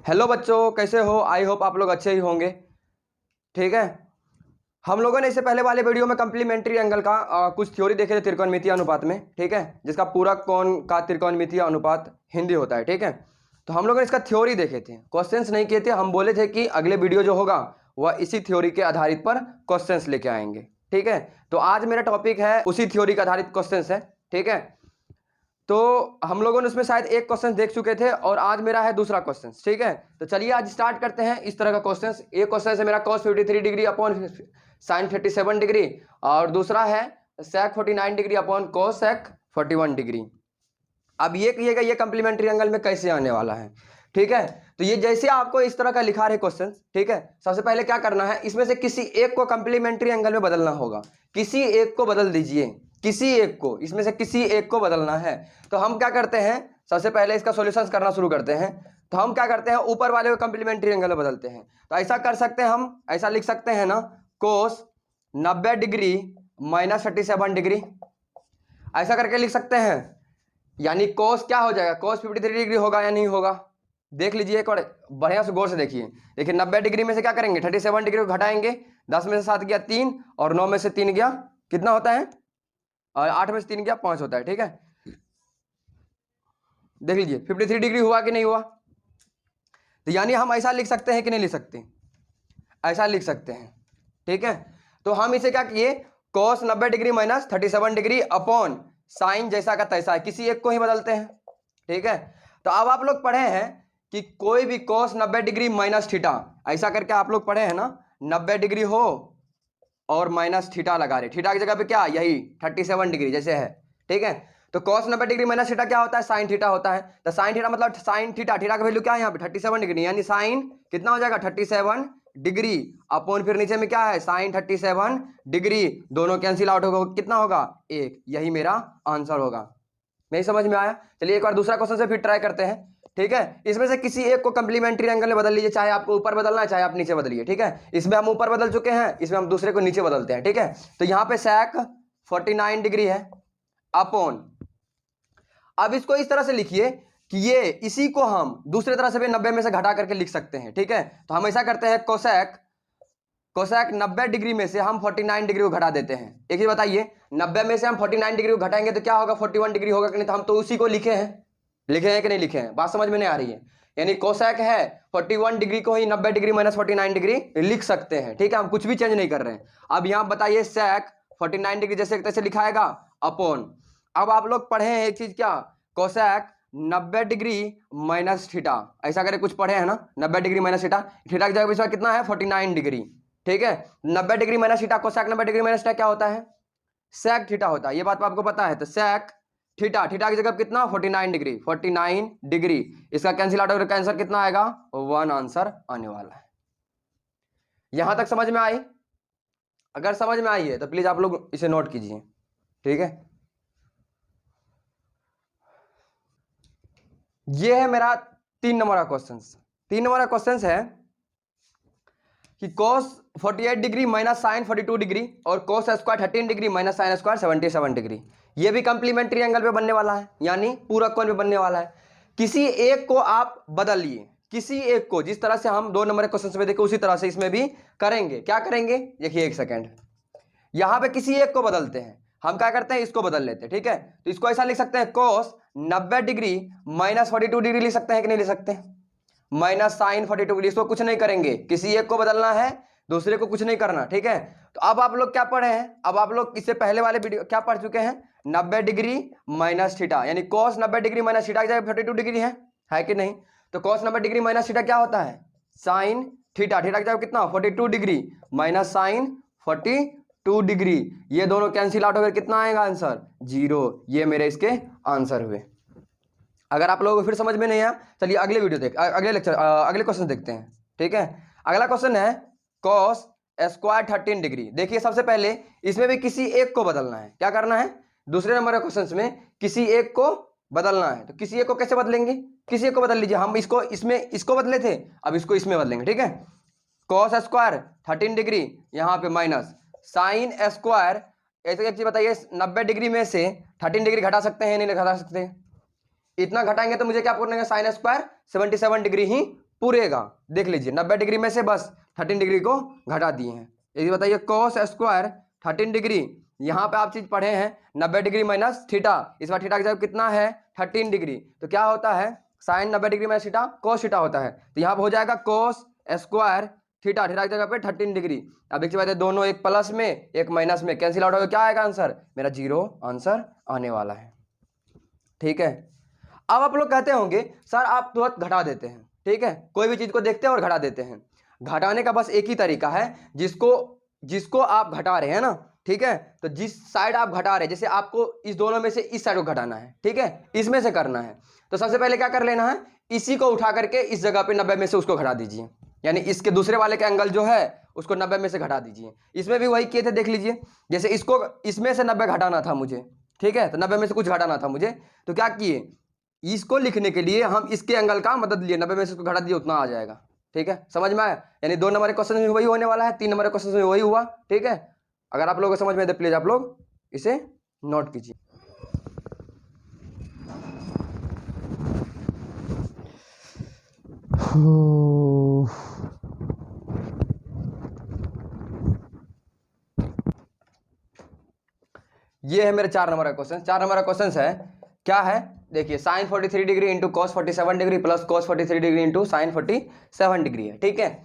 Hello बच्चों, कैसे हो? आई होप आप लोग अच्छे ही होंगे। ठीक है, हम लोगों ने इससे पहले वाले वीडियो में कम्प्लीमेंट्री एंगल का कुछ थ्योरी देखे थे त्रिकोणमितीय अनुपात में। ठीक है, जिसका पूरा कोण का त्रिकोणमितीय अनुपात हिंदी होता है। ठीक है, तो हम लोगों ने इसका थ्योरी देखे थे, क्वेश्चंस नहीं किए थे। हम बोले थे कि अगले वीडियो जो होगा वह इसी थ्योरी के आधारित पर क्वेश्चंस लेके आएंगे। ठीक है, तो आज मेरा टॉपिक है उसी थ्योरी के आधारित क्वेश्चंस है। ठीक है, तो हम लोगों ने उसमें शायद एक क्वेश्चन देख चुके थे और आज मेरा है दूसरा क्वेश्चन। ठीक है, तो चलिए आज स्टार्ट करते हैं इस तरह का क्वेश्चन। एक क्वेश्चन है मेरा cos 53 degree upon sin 37 degree, और दूसरा है sec 49 degree upon cos sec 41 degree. अब ये कहिएगा ये कंप्लीमेंट्री एंगल में कैसे आने वाला है। ठीक है, तो ये जैसे आपको इस तरह का लिखा रहे क्वेश्चन, ठीक है, सबसे पहले क्या करना है, इसमें से किसी एक को कंप्लीमेंट्री एंगल में बदलना होगा। किसी एक को बदल दीजिए, किसी एक को, इसमें से किसी एक को बदलना है। तो हम क्या करते हैं, सबसे पहले इसका सॉल्यूशंस करना शुरू करते हैं। तो हम क्या करते हैं, ऊपर वाले को कंप्लीमेंट्री एंगल में बदलते हैं। तो ऐसा कर सकते हैं, हम ऐसा लिख सकते हैं ना, कोस 90 डिग्री माइनस 37 डिग्री, ऐसा करके लिख सकते हैं। यानी कोस क्या हो जाएगा, कोस 53 डिग्री होगा या नहीं होगा, देख लीजिए एक और बढ़िया से गौर से देखिए। देखिए 90 डिग्री में से क्या करेंगे, 37 डिग्री को घटाएंगे, 10 में से 7 गया 3, और 9 में से 3 गया कितना होता है, और 8 में से 3 गया 5 होता है। ठीक है, देख लीजिए 53 डिग्री हुआ कि नहीं हुआ। तो यानी हम ऐसा लिख सकते हैं कि नहीं लिख सकते, ऐसा लिख सकते हैं। ठीक है, तो हम इसे क्या किए, cos 90 degree minus 37 degree upon sine जैसा का तैसा है, किसी एक को ही बदलते हैं। ठीक है, तो अब आप लोग पढ़े हैं कि कोई भी cos 90 डिग्री माइनस थीटा, ऐसा करके आप लोग पढ़े हैं ना, 90 डिग्री हो और माइनस थीटा लगा रहे, थीटा की जगह पे क्या, यही 37 डिग्री जैसे है। ठीक है, तो cos 90 डिग्री माइनस थीटा क्या होता है, साइन थीटा होता है। तो साइन थीटा मतलब साइन थीटा, थीटा का वैल्यू क्या है यहाँ पे 37 डिग्री, यानी साइन कितना हो जाएगा 37 डिग्री अपॉन फिर नीचे में क्या है साइन 37 डिग्री, दोनों कैंसिल आउट होगा, कितना होगा 1। यही मेरा आंसर होगा। नहीं समझ में आया? चलिए एक बार दूसरा क्वेश्चन से फिर ट्राई करते हैं। ठीक है, इसमें से किसी एक को कंप्लीमेंट्री एंगल में बदल लीजिए, चाहे आपको ऊपर बदलना है चाहे आप नीचे बदलिए। ठीक है, इसमें हम ऊपर बदल चुके हैं, इसमें हम दूसरे को नीचे बदलते हैं। ठीक है, तो यहाँ पे sec 49 डिग्री है अपॉन, अब इसको इस तरह से लिखिए कि ये इसी को हम दूसरे तरह से भी 90 में से घटा करके लिख सकते हैं। ठीक है, तो हम ऐसा करते हैं, कोसेक 90 डिग्री में से हम 49 डिग्री को घटा देते हैं। एक ही बताइए, 90 में से हम 49 डिग्री को घटाएंगे तो क्या होगा, 41 डिग्री होगा कि नहीं। तो हम तो उसी को लिखे हैं कि नहीं लिखे हैं, बात समझ में नहीं आ रही है। यानी कोसेक है 41 डिग्री को ही 90 डिग्री माइनस 49 डिग्री लिख सकते हैं। ठीक है, हम कुछ भी चेंज नहीं कर रहे हैं। अब यहाँ बताइए सेक 49 डिग्री जैसे तैसे लिखाएगा अपॉन, अब आप लोग पढ़े हैं एक चीज, क्या, कोसेक 90 डिग्री माइनस थीटा, ऐसा करके कुछ पढ़े हैं ना, 90 डिग्री माइनस थीटा, थीटा की जगह कितना है 49 डिग्री। ठीक है, 90 degree minus theta, cosec 90 degree minus theta क्या होता है, सेक थीटा होता है। ये बात आपको पता है। तो सेक थीटा, थीटा की जगह कितना 49 डिग्री, 49 डिग्री, इसका कैंसिल आउट होकर आंसर कितना आएगा 1 आंसर आने वाला है। यहां तक समझ में आई? अगर समझ में आई है तो प्लीज आप लोग इसे नोट कीजिए। ठीक है, ये है मेरा 3 नंबर का क्वेश्चन। 3 नंबर का क्वेश्चन है कि cos 48 degree minus sine 42 degree और cos square 13 degree minus sine square 77 degree, ये भी कंप्लीमेंट्री एंगल पे बनने वाला है, यानी पूरक कोण पे बनने वाला है। किसी एक को आप बदल लिए, किसी एक को, जिस तरह से हम 2 नंबर के क्वेश्चन में देखे उसी तरह से इसमें भी करेंगे। क्या करेंगे, देखिए एक सेकेंड, यहां पे किसी एक को बदलते हैं। हम क्या करते हैं, इसको बदल लेते हैं। ठीक है, तो इसको ऐसा लिख सकते हैं, cos 90 डिग्री माइनस 42 डिग्री लिख सकते हैं कि नहीं लिख सकते, माइनस साइन 42 डिग्री, इसको कुछ नहीं करेंगे, किसी एक को बदलना है, दूसरे को कुछ नहीं करना। ठीक है, तो अब आप लोग क्या पढ़े हैं, अब आप लोग इससे पहले वाले वीडियो क्या पढ़ चुके हैं, 90 डिग्री माइनस थीटा, यानी cos 90 डिग्री माइनस थीटा की जगह 42 डिग्री है कि नहीं। तो cos 90 डिग्री माइनस थीटा क्या होता है, साइन थीटा, थीटा की जगह कितना 42 डिग्री माइनस साइन 42 डिग्री, ये दोनों कैंसिल आउट होकर कितना आएगा आंसर 0। ये मेरे इसके आंसर हुए। अगर आप लोगों को फिर समझ में नहीं आया, चलिए अगले अगले क्वेश्चन देखते हैं। ठीक है, अगला क्वेश्चन है cos स्क्वायर 13 डिग्री। देखिए सबसे पहले इसमें भी किसी एक को बदलना है। क्या करना है, दूसरे नंबर के क्वेश्चन में किसी एक को बदलना है। तो किसी एक को कैसे बदलेंगे, किसी एक को बदल लीजिए, हम इसको इसमें इसको बदले थे, अब इसको इसमें बदलेंगे। ठीक है, cos स्क्वायर 13 डिग्री यहाँ पे माइनस साइन स्क्वायर, ऐसे एक चीज बताइए, 90 डिग्री में से 13 डिग्री घटा सकते हैं नहीं घटा सकते, इतना घटाएंगे तो मुझे क्या करना है, साइन स्क्वायर 77 डिग्री ही पूरे का देख लीजिए 90 डिग्री में से बस 13 डिग्री को घटा दिए हैं। ये बताइए कॉस स्क्वायर 13 डिग्री, यहाँ पे आप चीज पढ़े हैं 90 डिग्री माइनस थीटा, इस बार थीटा की जगह कितना है 13 डिग्री, तो क्या होता है sine 90 degree minus theta cos theta होता है, तो यहाँ पे हो जाएगा कोस स्क्वायर थीटा, थीटा की जगह पे 13 डिग्री। अब देखिए बात है दोनों एक प्लस में एक माइनस में कैंसिल आउट होगा, क्या आएगा आंसर मेरा 0 आंसर आने वाला है। ठीक है, अब आप लोग कहते होंगे सर आप तुरंत घटा देते हैं, ठीक है, कोई भी चीज को देखते हैं और घटा देते हैं। घटाने का बस एक ही तरीका है, जिसको आप घटा रहे हैं ना, ठीक है, तो जिस साइड आप घटा रहे हैं, जैसे आपको इस दोनों में से इस साइड को घटाना है, ठीक है, इसमें से करना है, तो सबसे पहले क्या कर लेना है, इसी को उठा करके इस जगह पे 90 में से उसको घटा दीजिए, यानी इसके दूसरे वाले का एंगल जो है उसको 90 में से घटा दीजिए। इसमें भी वही किए थे, देख लीजिए, जैसे इसको इसमें से 90 घटाना था मुझे, ठीक है, तो 90 में से कुछ घटाना था मुझे, तो क्या किए, इसको लिखने के लिए हम इसके एंगल का मदद लिए, 90 में से उसको घटा दिए, उतना आ जाएगा। ठीक है, समझ में आया, यानी 2 नंबर के क्वेश्चन में वही होने वाला है, 3 नंबर के क्वेश्चन में वही हुआ। ठीक है, अगर आप लोगों को समझ में तो प्लीज आप लोग इसे नोट कीजिए। ये है मेरे 4 नंबर का क्वेश्चन। 4 नंबर का क्वेश्चन है, क्या है, देखिए sine 43 degree into cos 47 degree plus cos 43 degree into sine 47 degree है। ठीक है,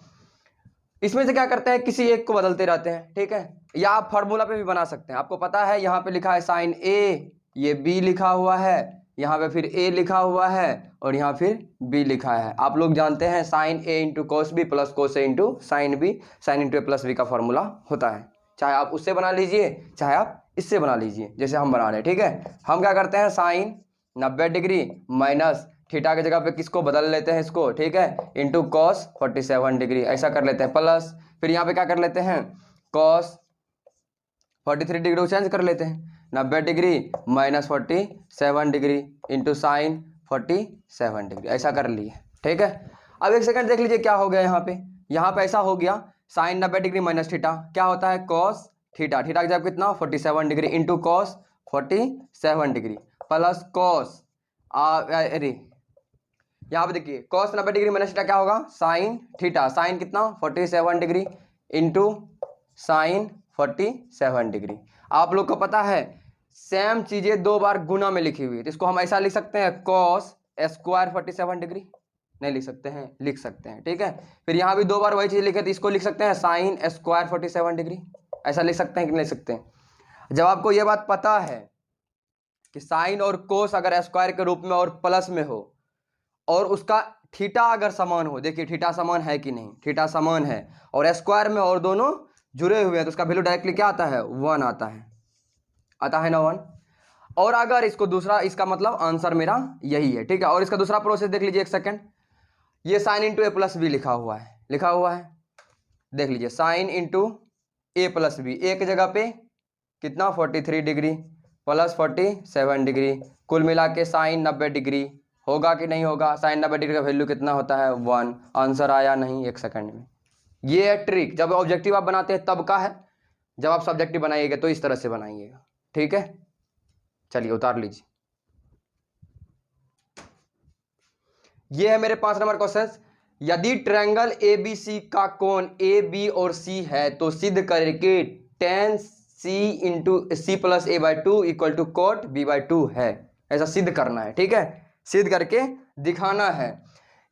इसमें से क्या करते हैं, किसी एक को बदलते रहते हैं। ठीक है, या आप फॉर्मूला पे भी बना सकते हैं, आपको पता है यहाँ पे लिखा है साइन ए, ये बी लिखा हुआ है, यहाँ पे फिर ए लिखा हुआ है और यहाँ फिर बी लिखा है। आप लोग जानते हैं sine A into cos B plus cos A into sine B, sine into A plus B का फॉर्मूला होता है। चाहे आप उससे बना लीजिए चाहे आप इससे बना लीजिए, जैसे हम बना रहे हैं। ठीक है, हम क्या करते हैं, साइन 90 डिग्री माइनस थीटा की जगह पे किसको बदल लेते हैं, इसको, ठीक है, इंटू कॉस 47 डिग्री, ऐसा कर लेते हैं, प्लस फिर यहाँ पे क्या कर लेते हैं, कॉस 43 डिग्री को चेंज कर लेते हैं, 90 degree minus 47 degree into sine 47 degree, ऐसा कर लिए। ठीक है, अब एक सेकंड देख लीजिए क्या हो गया यहाँ पे ऐसा हो गया, साइन 90 डिग्री माइनस थीटा क्या होता है, कॉस थीटा, थीटा की जगह कितना 47 degree into cos 47 degree plus cos, अरे यहाँ पे देखिए कॉस 90 डिग्री माइनस थीटा क्या होगा, साइन थीटा, साइन कितना 47 डिग्री इंटू साइन 47 डिग्री। आप लोग को पता है सेम चीजें 2 बार गुना में लिखी हुई है, तो इसको हम ऐसा लिख सकते हैं, कॉस स्क्वायर 47 डिग्री, नहीं लिख सकते हैं, लिख सकते हैं। ठीक है, फिर यहाँ भी 2 बार वही चीज लिखे, तो इसको लिख सकते हैं साइन स्क्वायर 47 डिग्री, ऐसा लिख सकते हैं कि नहीं लिख सकते हैं। जब आपको यह बात पता है कि साइन और कोस अगर स्क्वायर के रूप में और प्लस में हो और उसका थीटा अगर समान हो, देखिए थीटा समान है कि नहीं, थीटा समान है और स्क्वायर में और दोनों जुड़े हुए हैं, तो उसका वैल्यू डायरेक्टली क्या आता है, 1 आता है ना 1। और अगर इसको दूसरा, इसका मतलब आंसर मेरा यही है। ठीक है, और इसका दूसरा प्रोसेस देख लीजिए, एक सेकेंड, ये sign into A plus B लिखा हुआ है, देख लीजिए sign into A plus B, ए की जगह पे कितना 43 डिग्री प्लस 47 डिग्री, कुल मिला के साइन 90 डिग्री होगा कि नहीं होगा, साइन 90 डिग्री का वैल्यू कितना होता है 1, आंसर आया नहीं एक सेकंड में। ये है ट्रिक, जब ऑब्जेक्टिव आप बनाते हैं तब का है, जब आप सब्जेक्टिव बनाइएगा तो इस तरह से बनाइएगा। ठीक है, चलिए उतार लीजिए। ये है मेरे 5 नंबर क्वेश्चन, यदि ट्रायंगल ABC का कोण AB और C है तो सिद्ध करके tan C into C plus A/2 equal to cot B/2 है, ऐसा सिद्ध करना है। ठीक है, सिद्ध करके दिखाना है।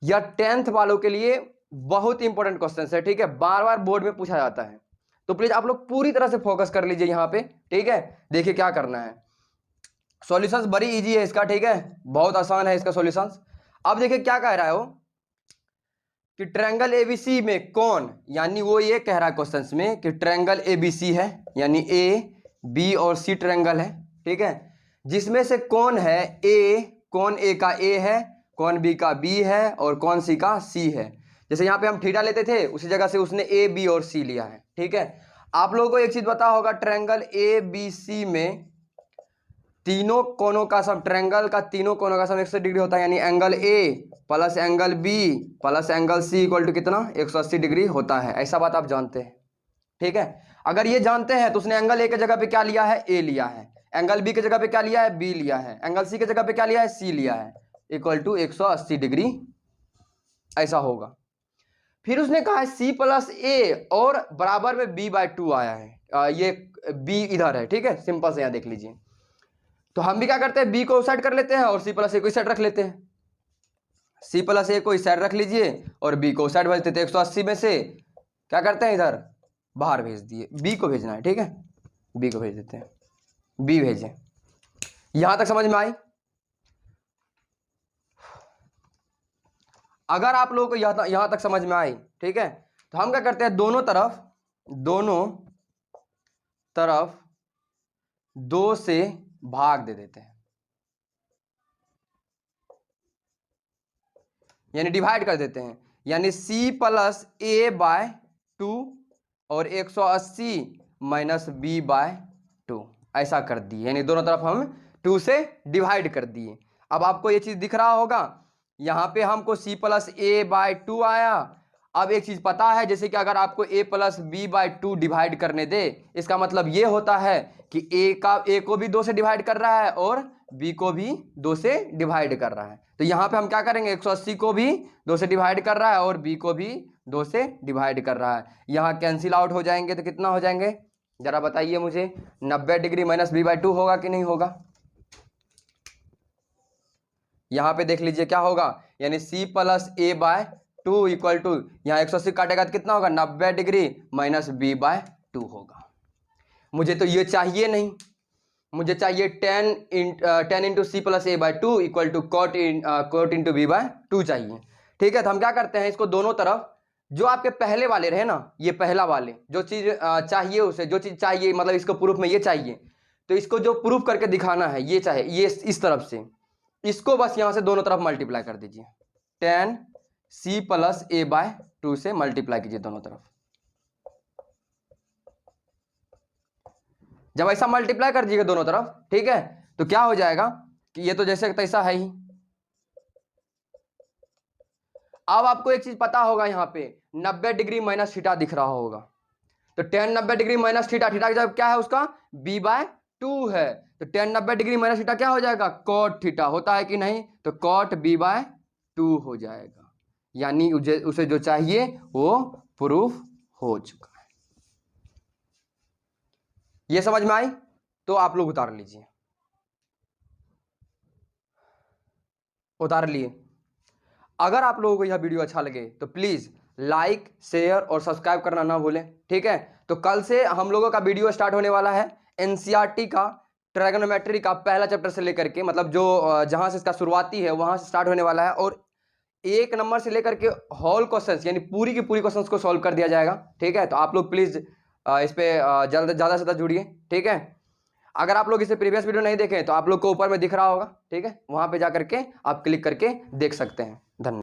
यह 10th वालों के लिए बहुत इंपॉर्टेंट क्वेश्चन है। ठीक है, बार बार बोर्ड में पूछा जाता है, तो प्लीज आप लोग पूरी तरह से फोकस कर लीजिए यहाँ पे। ठीक है, देखिए क्या करना है, सॉल्यूशंस बड़ी इजी है इसका। ठीक है, बहुत आसान है इसका सॉल्यूशंस। अब देखिए क्या कह रहा है वो, कि ट्रायंगल ABC में कोण, यानी वो ये कह रहा है क्वेश्चंस में कि ट्रायंगल ABC है, यानी A B और C ट्रायंगल है। ठीक है, जिसमें से कोण है A, कोण A का A है, कोण B का B है और कोण C का C है। जैसे यहाँ पे हम थीटा लेते थे, उसी जगह से उसने A B और C लिया है। ठीक है, आप लोगों को एक चीज पता होगा, ट्रायंगल ABC में तीनों कोनों का सम, ट्रायंगल का तीनों कोनों का सम 180 डिग्री होता है, यानी angle A plus angle B plus angle C equal to कितना 180 डिग्री होता है। ऐसा बात आप जानते हैं। ठीक है, अगर ये जानते हैं तो उसने एंगल A की जगह पे क्या लिया है, A लिया है, एंगल B की जगह पे क्या लिया है, B लिया है, एंगल C की जगह पे क्या लिया है, C लिया है, इक्वल टू 180 डिग्री ऐसा होगा। फिर उसने कहा है c प्लस ए और बराबर में b/2 आया है, ये b इधर है, ठीक है, सिंपल से यहाँ देख लीजिए। तो हम भी क्या करते हैं, b को साइड कर लेते हैं और c प्लस ए को इस साइड रख लेते हैं। c प्लस ए को इस साइड रख लीजिए और b को साइड भेज देते हैं। 180 में से क्या करते हैं, इधर बाहर भेज दिए, b को भेजना है, ठीक है, b को भेज देते हैं, b भेजें। यहां तक समझ में आई? अगर आप लोगों को यहां तक समझ में आई, ठीक है, तो हम क्या करते हैं, दोनों तरफ 2 से भाग दे देते हैं, यानी डिवाइड कर देते हैं। यानी c प्लस a/2 और 180 माइनस b/2 ऐसा कर दिए, यानी दोनों तरफ हम 2 से डिवाइड कर दिए। अब आपको ये चीज दिख रहा होगा, यहाँ पे हमको c प्लस a/2 आया। अब एक चीज पता है, जैसे कि अगर आपको a प्लस b/2 डिवाइड करने दे, इसका मतलब ये होता है कि a को भी 2 से डिवाइड कर रहा है और b को भी 2 से डिवाइड कर रहा है। तो यहाँ पे हम क्या करेंगे, 180 को भी 2 से डिवाइड कर रहा है और b को भी 2 से डिवाइड कर रहा है। यहाँ कैंसिल आउट हो जाएंगे तो कितना हो जाएंगे, जरा बताइए मुझे, 90 डिग्री माइनस b/2 होगा कि नहीं होगा? यहाँ पे देख लीजिए क्या होगा, यानी c plus a/2 equal to, यहाँ 180 काटेगा तो कितना होगा, 90 डिग्री माइनस b/2 होगा। मुझे तो ये चाहिए नहीं, मुझे चाहिए 10 into C plus a/2 equal to cot into b/2 चाहिए, ठीक है। तो हम क्या करते हैं, इसको दोनों तरफ जो आपके पहले वाले रहे ना, ये पहला वाले जो चीज़ चाहिए उसे, जो चीज़ चाहिए मतलब इसको प्रूफ में ये चाहिए, तो इसको जो प्रूफ करके दिखाना है ये चाहे ये इस तरफ से, इसको बस यहाँ से दोनों तरफ मल्टीप्लाई कर दीजिए, 10 c प्लस a/2 से मल्टीप्लाई कीजिए दोनों तरफ। जब ऐसा मल्टीप्लाई कर दीजिएगा दोनों तरफ, ठीक है, तो क्या हो जाएगा कि ये तो जैसे तैसा है ही। अब आपको एक चीज पता होगा, यहाँ पे 90 डिग्री माइनस थीटा दिख रहा होगा, तो 10 90 डिग्री माइनस थीटा, थीटा जब क्या है उसका b/2 है, तो 10 90 डिग्री माइनस थीटा क्या हो जाएगा, कॉट थीटा होता है कि नहीं, तो कॉट b/2 हो जाएगा। यानी उसे जो चाहिए वो प्रूफ हो चुका है। ये समझ में आई? तो आप लोग उतार लीजिए, उतार लिए। अगर आप लोगों को यह वीडियो अच्छा लगे तो प्लीज लाइक शेयर और सब्सक्राइब करना ना भूलें, ठीक है। तो कल से हम लोगों का वीडियो स्टार्ट होने वाला है एनसीईआरटी का ट्रायगोनोमेट्री का पहला चैप्टर से लेकर के, मतलब जो जहां से इसका शुरुआती है वहां से स्टार्ट होने वाला है, और 1 नंबर से लेकर के होल क्वेश्चंस यानी पूरी की पूरी क्वेश्चंस को सॉल्व कर दिया जाएगा, ठीक है। तो आप लोग प्लीज इस पे ज़्यादा से ज़्यादा जुड़िए, ठीक है। अगर आप लोग इसे प्रीवियस वीडियो नहीं देखें तो आप लोग को ऊपर में दिख रहा होगा, ठीक है, वहां पे जा करके आप क्लिक करके देख सकते हैं। धन्यवाद।